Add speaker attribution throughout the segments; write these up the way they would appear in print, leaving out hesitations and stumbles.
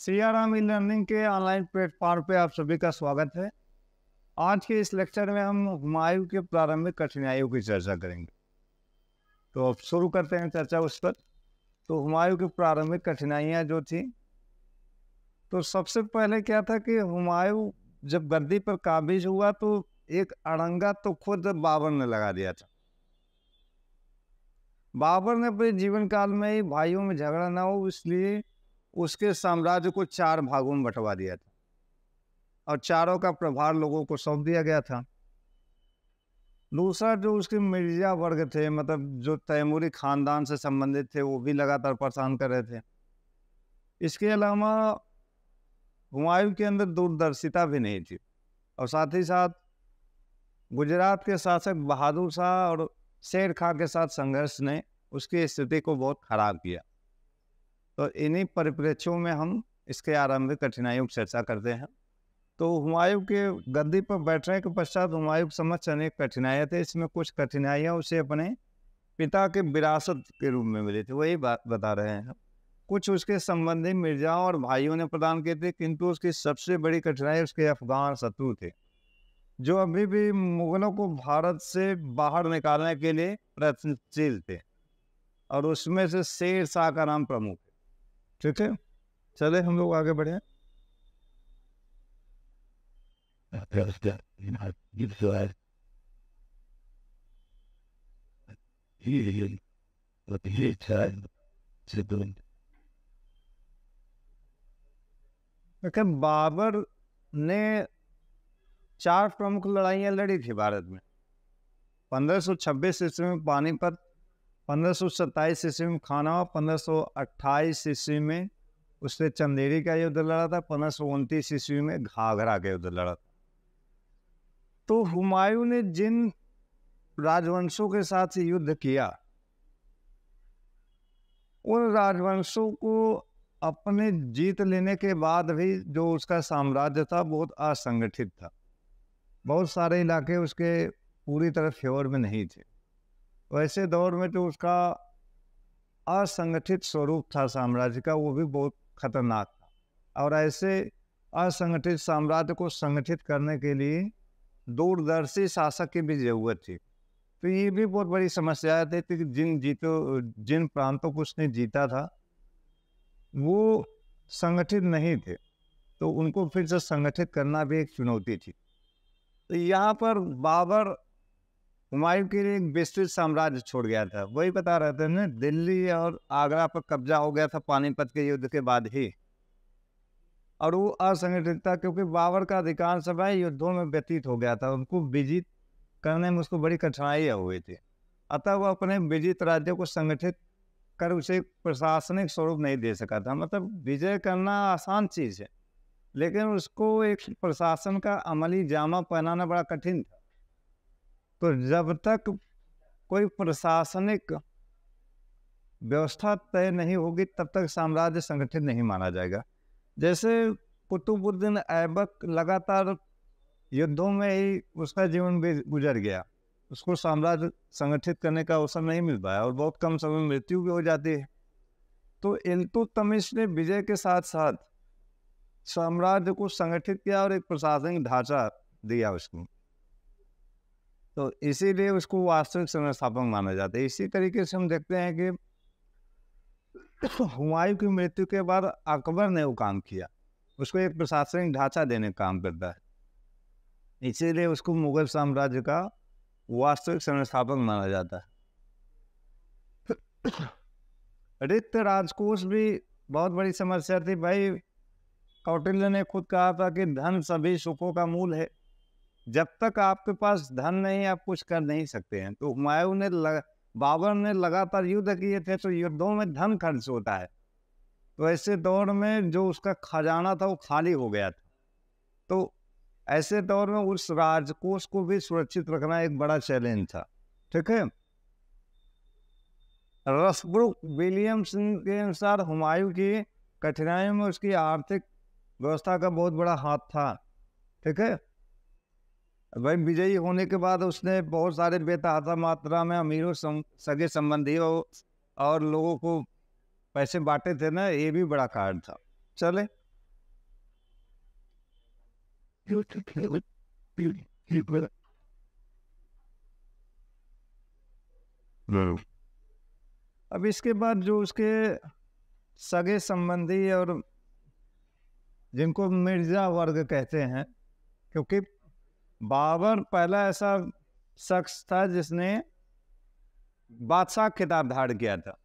Speaker 1: Siyaram e learning के online platform पे आप सभी का स्वागत है। आज के इस लेक्चर में हम हुमायूं के प्रारंभिक कठिनाइयों की चर्चा करेंगे। तो अब शुरू करते हैं चर्चा उस पर। तो हुमायूं की प्रारंभिक कठिनाइयां जो थी, तो सबसे पहले क्या था कि हुमायूं जब गद्दी पर काबिज हुआ तो एक अड़ंगा तो खुद बाबर ने लगा दिया था। बाबर ने अपने जीवन काल में ही भाइयों में झगड़ा ना हो इसलिए उसके साम्राज्य को 4 भागों में बंटवा दिया था और चारों का प्रभार लोगों को सौंप दिया गया था। दूसरा, जो उसके मिर्जा वर्ग थे, मतलब जो तैमूरी खानदान से संबंधित थे, वो भी लगातार परेशान कर रहे थे। इसके अलावा हुमायूं के अंदर दूरदर्शिता भी नहीं थी और साथ ही साथ गुजरात के शासक बहादुर शाह और शेर खां के साथ संघर्ष ने उसकी स्थिति को बहुत खराब किया। तो इन्हीं परिप्रेक्ष्यों में हम इसके आरंभिक कठिनाइयों की चर्चा करते हैं। तो हुमायूं के गद्दी पर बैठने के पश्चात हुमायूं के समक्ष अनेक कठिनाइयाँ थे। इसमें कुछ कठिनाइयाँ उसे अपने पिता के विरासत के रूप में मिली थी, वही बात बता रहे हैं। कुछ उसके संबंधी मिर्जाओं और भाइयों ने प्रदान किए थे, किंतु उसकी सबसे बड़ी कठिनाई उसके अफगान शत्रु थे, जो अभी भी मुगलों को भारत से बाहर निकालने के लिए प्रयत्नशील थे और उसमें से शेर शाह का नाम प्रमुख है। ठीक है, चले हम लोग आगे बढ़े। देखिए, बाबर ने 4 प्रमुख लड़ाइयाँ लड़ी थी भारत में। 1526 ईस्वी में पानीपत, 1527 ईस्वी में खानवा, 1528 ईस्वी में उसने चंदेरी का युद्ध लड़ा था, 1529 ईस्वी में घाघरा का युद्ध लड़ा था। तो हुमायूं ने जिन राजवंशों के साथ युद्ध किया, उन राजवंशों को अपने जीत लेने के बाद भी जो उसका साम्राज्य था बहुत असंगठित था। बहुत सारे इलाके उसके पूरी तरह फेवर में नहीं थे। वैसे दौर में जो उसका असंगठित स्वरूप था साम्राज्य का, वो भी बहुत खतरनाक था। और ऐसे असंगठित साम्राज्य को संगठित करने के लिए दूरदर्शी शासक की भी जरूरत थी। तो ये भी बहुत बड़ी समस्या थी कि जिन प्रांतों को उसने जीता था वो संगठित नहीं थे, तो उनको फिर से संगठित करना भी एक चुनौती थी। तो यहाँ पर बाबर हुमायूं के लिए एक विस्तृत साम्राज्य छोड़ गया था। वही बता रहे थे ना, दिल्ली और आगरा पर कब्जा हो गया था पानीपत के युद्ध के बाद ही, और वो असंगठित था क्योंकि बाबर का अधिकांश समय युद्धों में व्यतीत हो गया था। उनको विजित करने में उसको बड़ी कठिनाइयाँ हुई थी। अतः वह अपने विजित राज्यों को संगठित कर उसे प्रशासनिक स्वरूप नहीं दे सका था। मतलब विजय करना आसान चीज़ है, लेकिन उसको एक प्रशासन का अमली जामा पहनाना बड़ा कठिन था। तो जब तक कोई प्रशासनिक व्यवस्था तय नहीं होगी तब तक साम्राज्य संगठित नहीं माना जाएगा। जैसे कुतुबुद्दीन ऐबक लगातार युद्धों में ही उसका जीवन भी गुजर गया, उसको साम्राज्य संगठित करने का अवसर नहीं मिल पाया और बहुत कम समय में मृत्यु भी हो जाती है। तो इल्तुतमिश ने विजय के साथ साथ साम्राज्य को संगठित किया और एक प्रशासनिक ढांचा दिया उसको, तो इसीलिए उसको वास्तविक संस्थापक माना जाता है। इसी तरीके से हम देखते हैं कि हुमायूं की मृत्यु के बाद अकबर ने वो काम किया, उसको एक प्रशासनिक ढांचा देने का काम करता है, इसीलिए उसको मुगल साम्राज्य का वास्तविक संस्थापक माना जाता है। रिक्त राजकोष भी बहुत बड़ी समस्या थी भाई। कौटिल्य ने खुद कहा था कि धन सभी सुखों का मूल है। जब तक आपके पास धन नहीं, आप कुछ कर नहीं सकते हैं। तो हुमायूं ने बाबर ने लगातार युद्ध किए थे, तो युद्धों में धन खर्च होता है। तो ऐसे दौर में जो उसका खजाना था वो खाली हो गया था। तो ऐसे दौर में उस राजकोष को भी सुरक्षित रखना एक बड़ा चैलेंज था। ठीक है, रसब्रुक विलियम्स के अनुसार हुमायूं की कठिनाइयों में उसकी आर्थिक व्यवस्था का बहुत बड़ा हाथ था। ठीक है भाई, विजयी होने के बाद उसने बहुत सारे बेतहाशा मात्रा में अमीरों सगे संबंधियों और लोगों को पैसे बांटे थे ना, ये भी बड़ा कारण था। चले अब इसके बाद जो उसके सगे संबंधी और जिनको मिर्जा वर्ग कहते हैं, क्योंकि बाबर पहला ऐसा शख्स था जिसने बादशाह खिताब धारण किया था,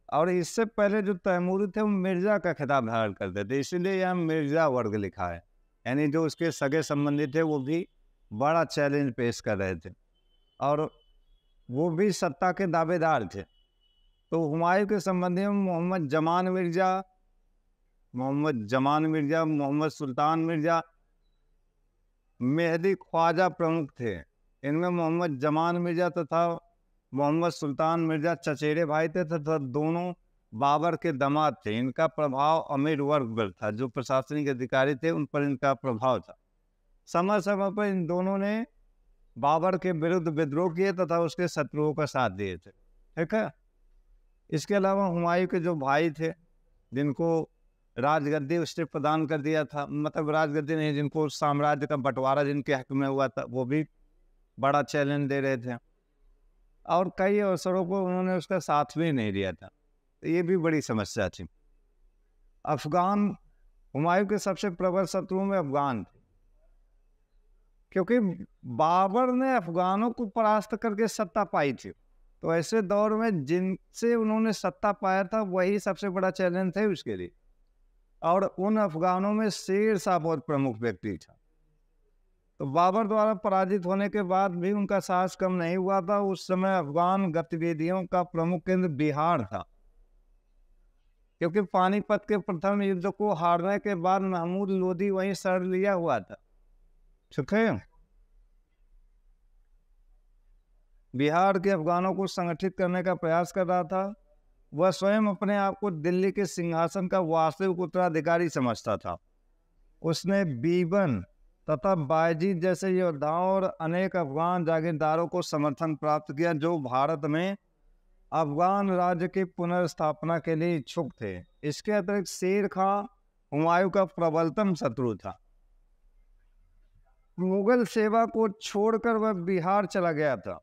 Speaker 1: और इससे पहले जो तैमूरी थे वो मिर्जा का खिताब धारण करते थे, इसीलिए यहाँ मिर्जा वर्ग लिखा है। यानी जो उसके सगे संबंधी थे वो भी बड़ा चैलेंज पेश कर रहे थे और वो भी सत्ता के दावेदार थे। तो हुमायूं के संबंधी में मोहम्मद जमान मिर्जा, मोहम्मद सुल्तान मिर्जा, मेहदी ख्वाजा प्रमुख थे। इनमें मोहम्मद जमान मिर्जा तथा मोहम्मद सुल्तान मिर्जा चचेरे भाई थे तथा दोनों बाबर के दामाद थे। इनका प्रभाव अमीर वर्ग पर था, जो प्रशासनिक अधिकारी थे उन पर इनका प्रभाव था। समय समय पर इन दोनों ने बाबर के विरुद्ध विद्रोह किए तथा उसके शत्रुओं का साथ दिए थे। ठीक है। इसके अलावा हुमायूं के जो भाई थे जिनको राजगद्दी उसने प्रदान कर दिया था, मतलब राजगद्दी नहीं, जिनको साम्राज्य का बंटवारा जिनके हक में हुआ था, वो भी बड़ा चैलेंज दे रहे थे और कई अवसरों को उन्होंने उसका साथ भी नहीं दिया था। तो ये भी बड़ी समस्या थी। अफगान, हुमायूं के सबसे प्रबल शत्रुओं में अफगान थे, क्योंकि बाबर ने अफगानों को परास्त करके सत्ता पाई थी। तो ऐसे दौर में जिनसे उन्होंने सत्ता पाया था वही सबसे बड़ा चैलेंज थे उसके लिए, और उन अफगानों में शेर शाह बहुत प्रमुख व्यक्ति था। तो बाबर द्वारा पराजित होने के बाद भी उनका साहस कम नहीं हुआ था। उस समय अफगान गतिविधियों का प्रमुख केंद्र बिहार था, क्योंकि पानीपत के प्रथम युद्ध को हारने के बाद महमूद लोदी वहीं सर लिया हुआ था। ठीक है। बिहार के अफगानों को संगठित करने का प्रयास कर रहा था। वह स्वयं अपने आप को दिल्ली के सिंहासन का वास्तविक उत्तराधिकारी समझता था। उसने बीबन तथा बायजीद जैसे योद्धाओं और अनेक अफगान जागीरदारों को समर्थन प्राप्त किया, जो भारत में अफगान राज्य की पुनर्स्थापना के लिए इच्छुक थे। इसके अतिरिक्त शेर खां हुमायूं का प्रबलतम शत्रु था। मुगल सेवा को छोड़कर वह बिहार चला गया था।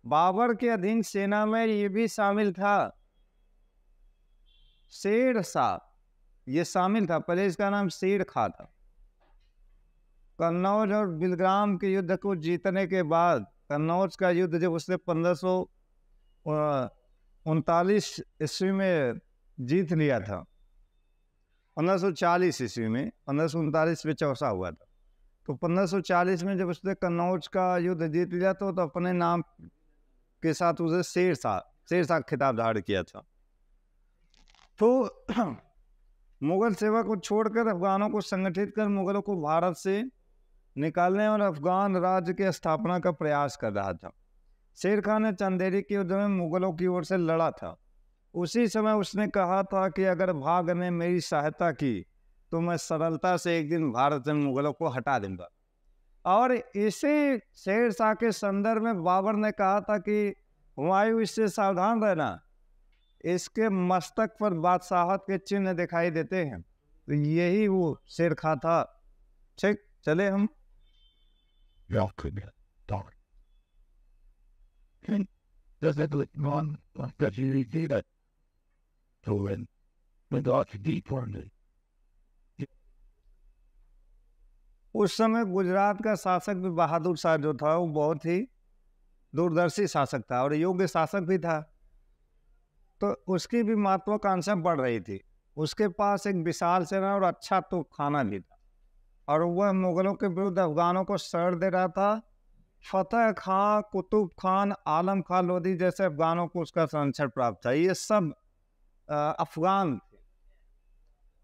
Speaker 1: बाबर के अधीन सेना में ये भी शामिल था, शेर शाह ये शामिल था। पहले इसका नाम शेर खां था। कन्नौज और बिलग्राम के युद्ध को जीतने के बाद, कन्नौज का युद्ध जब उसने 1539 ईस्वी में जीत लिया था, 1540 ईस्वी में, 1539 में चौसा हुआ था। तो 1540 में जब उसने कन्नौज का युद्ध जीत लिया तो अपने नाम के साथ उसे शेर शाह खिताब धारण किया था। तो मुगल सेवा को छोड़कर अफगानों को संगठित कर मुगलों को भारत से निकालने और अफगान राज्य की स्थापना का प्रयास कर रहा था। शेर खां ने चंदेरी के युद्ध में मुगलों की ओर से लड़ा था। उसी समय उसने कहा था कि अगर भाग ने मेरी सहायता की तो मैं सरलता से एक दिन भारत से मुगलों को हटा दूंगा। और इसी शेर शाह के संदर्भ में बाबर ने कहा था कि हुमायूं इससे सावधान रहना, इसके मस्तक पर बादशाहत के चिन्ह दिखाई देते हैं। तो यही वो शेर खां था। ठीक, चले हम। उस समय गुजरात का शासक भी बहादुर शाह जो था वो बहुत ही दूरदर्शी शासक था और योग्य शासक भी था। तो उसकी भी महत्वाकांक्षा बढ़ रही थी। उसके पास एक विशाल सेना और अच्छा तोपखाना भी था, और वह मुगलों के विरुद्ध अफगानों को शरण दे रहा था। फतेह खां, कुतुब खान, आलम खां लोधी जैसे अफगानों को उसका संरक्षण प्राप्त था। ये सब अफगान थे।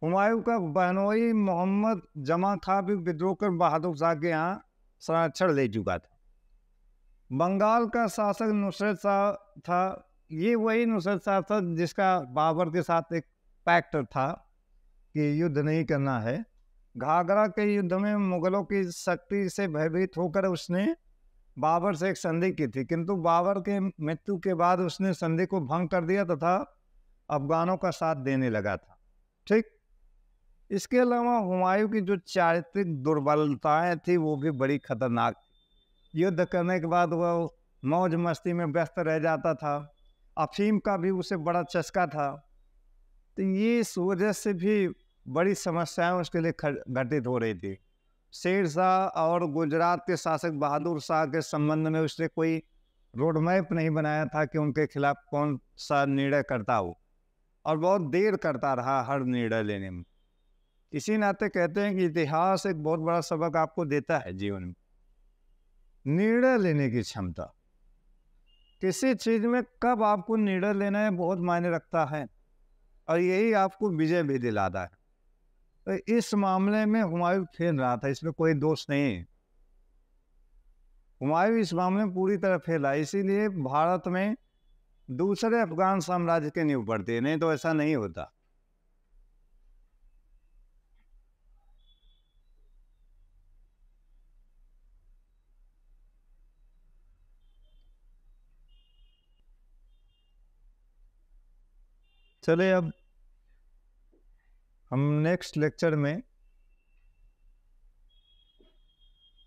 Speaker 1: हुमायूं का बहनोई मोहम्मद जमा खां भी विद्रोह कर बहादुर शाह के यहाँ संरक्षण ले चुका था। बंगाल का शासक नुसरत शाह था। ये वही नुसरत शाह था जिसका बाबर के साथ एक पैक्ट था कि युद्ध नहीं करना है। घाघरा के युद्ध में मुगलों की शक्ति से भयभीत होकर उसने बाबर से एक संधि की थी, किंतु बाबर के मृत्यु के बाद उसने संधि को भंग कर दिया तथा अफगानों का साथ देने लगा था। ठीक। इसके अलावा हुमायूं की जो चारित्रिक दुर्बलताएं थी वो भी बड़ी खतरनाक थी। युद्ध करने के बाद वह मौज मस्ती में व्यस्त रह जाता था। अफीम का भी उसे बड़ा चस्का था। तो ये इस वजह से भी बड़ी समस्याएं उसके लिए घटित हो रही थी। शेर शाह और गुजरात के शासक बहादुर शाह के संबंध में उसने कोई रोड मैप नहीं बनाया था कि उनके खिलाफ कौन सा निर्णय करता हो, और बहुत देर करता रहा हर निर्णय लेने में। इसी नाते कहते हैं कि इतिहास एक बहुत बड़ा सबक आपको देता है जीवन में। निर्णय लेने की क्षमता, किसी चीज में कब आपको निर्णय लेना है बहुत मायने रखता है, और यही आपको विजय भी दिलाता है। तो इस मामले में हुमायूं फेल रहा था, इसमें कोई दोष नहीं है। हुमायूं इस मामले में पूरी तरह फेल है, इसीलिए भारत में दूसरे अफगान साम्राज्य की नींव पड़ती है, नहीं तो ऐसा नहीं होता। चलिए अब हम नेक्स्ट लेक्चर में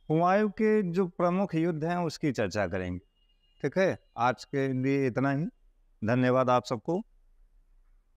Speaker 1: हुमायूं के जो प्रमुख युद्ध हैं उसकी चर्चा करेंगे। ठीक है, आज के लिए इतना ही। धन्यवाद आप सबको।